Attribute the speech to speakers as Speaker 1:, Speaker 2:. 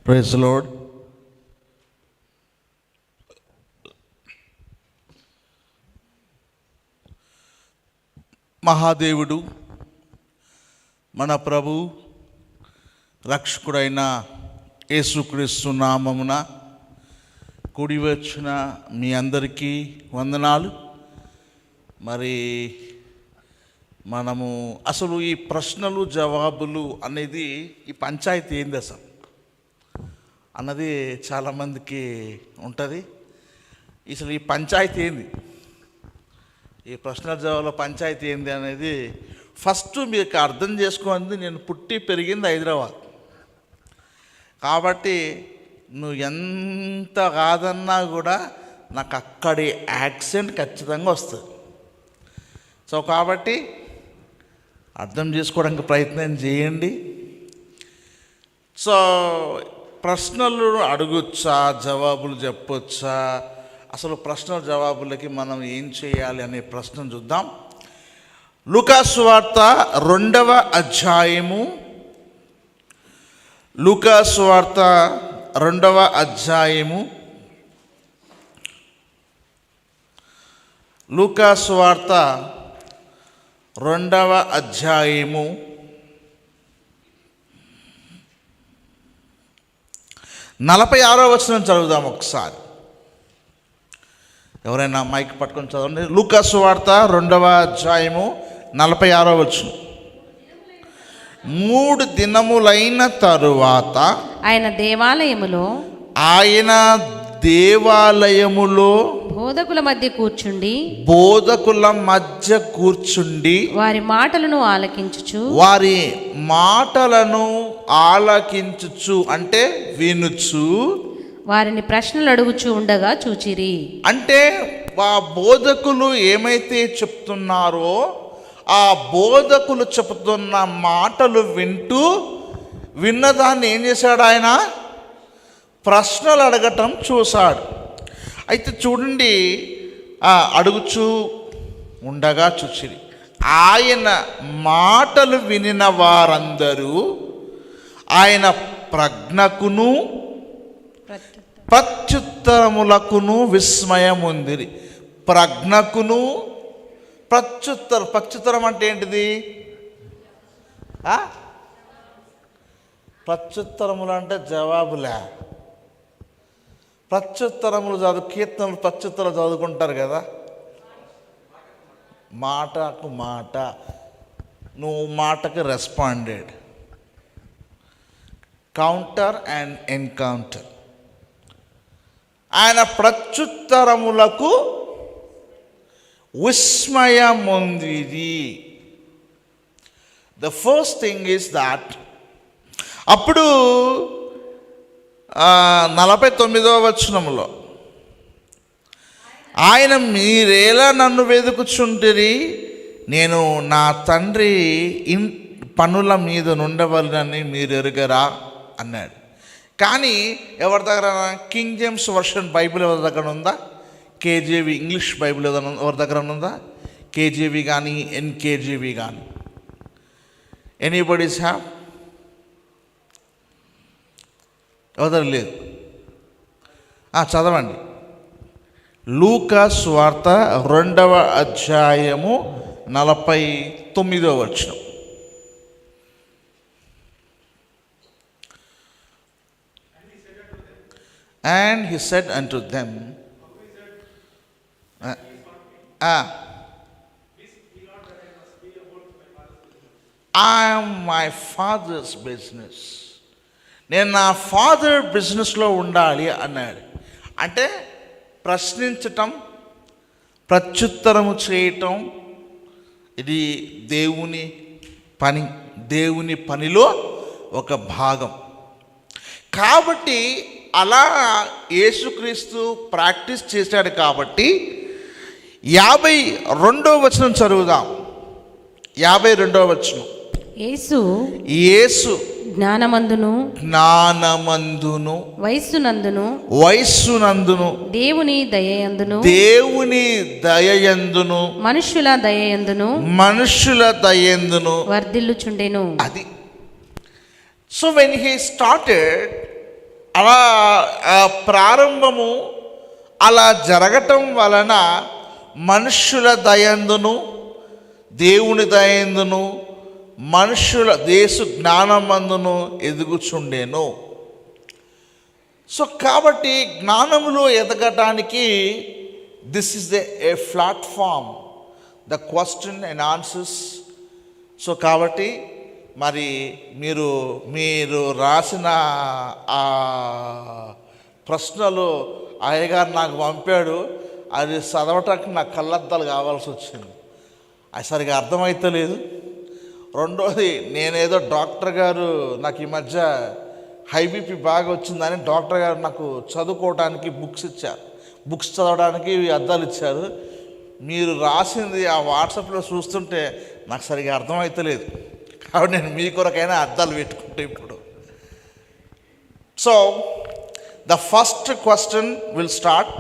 Speaker 1: Praise the lord. మహాదేవుడు మన ప్రభు రక్షకుడైన యేసుక్రీస్తు నామమున కూడి వచ్చిన మీ అందరికీ వందనాలు. మరి మనము అసలు ఈ ప్రశ్నలు జవాబులు అనేది ఈ పంచాయతీ ఏంది అసలు అన్నది చాలామందికి ఉంటుంది. అసలు ఈ పంచాయతీ ఏంది, ఈ ప్రశ్నల జవాబుల పంచాయతీ ఏంది అనేది ఫస్ట్ మీకు అర్థం చేసుకోండి. నేను పుట్టి పెరిగింది హైదరాబాద్ కాబట్టి నువ్వు ఎంత కాదన్నా కూడా నాకు అక్కడి యాక్సెంట్ ఖచ్చితంగా వస్తుంది. సో కాబట్టి అర్థం చేసుకోవడానికి ప్రయత్నం చేయండి. సో ప్రశ్నలు అడగొచ్చా, జవాబులు చెప్పొచ్చా, అసలు ప్రశ్నల జవాబులకి మనం ఏం చేయాలి అనే ప్రశ్న చూద్దాం. లూకా సువార్త 2వ అధ్యాయము, లూకా సువార్త 2వ అధ్యాయము, లూకా సువార్త 2వ అధ్యాయము 46వ వచనం చదువుదాం ఒకసారి. ఎవరైనా మైక్ పట్టుకొని చదవండి. లూకా సువార్త 2వ అధ్యాయము 46వ వచనం. 3 దినములైన తరువాత
Speaker 2: ఆయన దేవాలయములో బోధకుల మధ్య కూర్చుండి వారి మాటలను ఆలకించుచు అంటే వినుచు వారిని ప్రశ్నలు అడుగుచూ ఉండగా చూచిరి. అంటే ఆ బోధకులు ఏమైతే చెప్తున్నారో ఆ బోధకులు చెప్తున్న మాటలు విన్నదాన్ని ఏం చేశాడు, ఆయన ప్రశ్నలు అడగటం చూశాడు. అయితే చూడండి, అడుగుచూ ఉండగా చూచిరి. ఆయన మాటలు వినిన వారందరూ ఆయన ప్రజ్ఞకును ప్రత్యుత్తరములకును విస్మయం ఉందిరి. ప్రజ్ఞకును ప్రత్యుత్తరం అంటే ఏంటిది? ప్రత్యుత్తరములు అంటే జవాబులే. ప్రత్యుత్తరములు కీర్తనలు ప్రత్యుత్తరం చదువుకుంటారు కదా. మాటకు మాట, నువ్వు మాటకు రెస్పాండెడ్, కౌంటర్ అండ్ ఎన్కౌంటర్. ఆయన ప్రత్యుత్తరములకు విస్మయముందిది. The first thing is that అప్పుడు 49వ వచనంలో ఆయన మీరేలా నన్ను వెతుకుచుంటిరి, నేను నా తండ్రి పనుల మీద నుండవలనని మీరు ఎరుగరా అన్నాడు. కానీ ఎవరి దగ్గర, కింగ్ జేమ్స్ వర్షన్ బైబిల్ ఎవరి దగ్గర ఉందా? కేజేవి ఇంగ్లీష్ బైబిల్ ఎవరి దగ్గర ఉందా? కేజేవి కానీ ఎన్కేజేవి కానీ ఎనీబడీస్ హ్యావ్? ఎవరి లేదు? చదవండి. లూకా సువార్త 2వ అధ్యాయము 49వ వచనం. And he said unto them, I am my father's business. నేను నా ఫాదర్ బిజినెస్లో ఉండాలి అన్నాడు. అంటే ప్రశ్నించటం, ప్రత్యుత్తరము చేయటం ఇది దేవుని పని, దేవుని పనిలో ఒక భాగం. కాబట్టి అలా యేసుక్రీస్తు ప్రాక్టీస్ చేశాడు. కాబట్టి 52వ వచనం చదువుదాం. 52వ వచనం. యేసు జ్ఞానమందును వయస్సునందును దేవుని దయయందును మనుష్యుల దయయందును వర్ధిల్లుచుండెను. అది. సో వెన్ హీ స్టార్టెడ్ అలా ప్రారంభము అలా జరగటం వలన మనుష్యుల దయందును దేవుని దయందును మనుష్యుల దేశ జ్ఞానమందును ఎదుగుచుండెను. సో కాబట్టి జ్ఞానములో ఎదగటానికి this is a platform, the question and answers. So కాబట్టి మరి మీరు రాసిన ఆ ప్రశ్నలు అయ్యగారు నాకు పంపాడు, అది చదవటానికి నాకు కళ్ళద్దాలు కావాల్సి వచ్చింది. అది సరిగా అర్థమైతలేదు. రెండోది, నేనేదో డాక్టర్ గారు నాకు ఈ మధ్య హై బీపీ బాగా వచ్చిందని డాక్టర్ గారు నాకు చదువుకోవడానికి బుక్స్ ఇచ్చారు, బుక్స్ చదవడానికి అద్దాలు ఇచ్చారు. మీరు రాసింది ఆ వాట్సాప్లో చూస్తుంటే నాకు సరిగా అర్థమవుతలేదు, కాబట్టి నేను మీ కొరకైనా అద్దాలు పెట్టుకుంటే ఇప్పుడు. So the first question will start.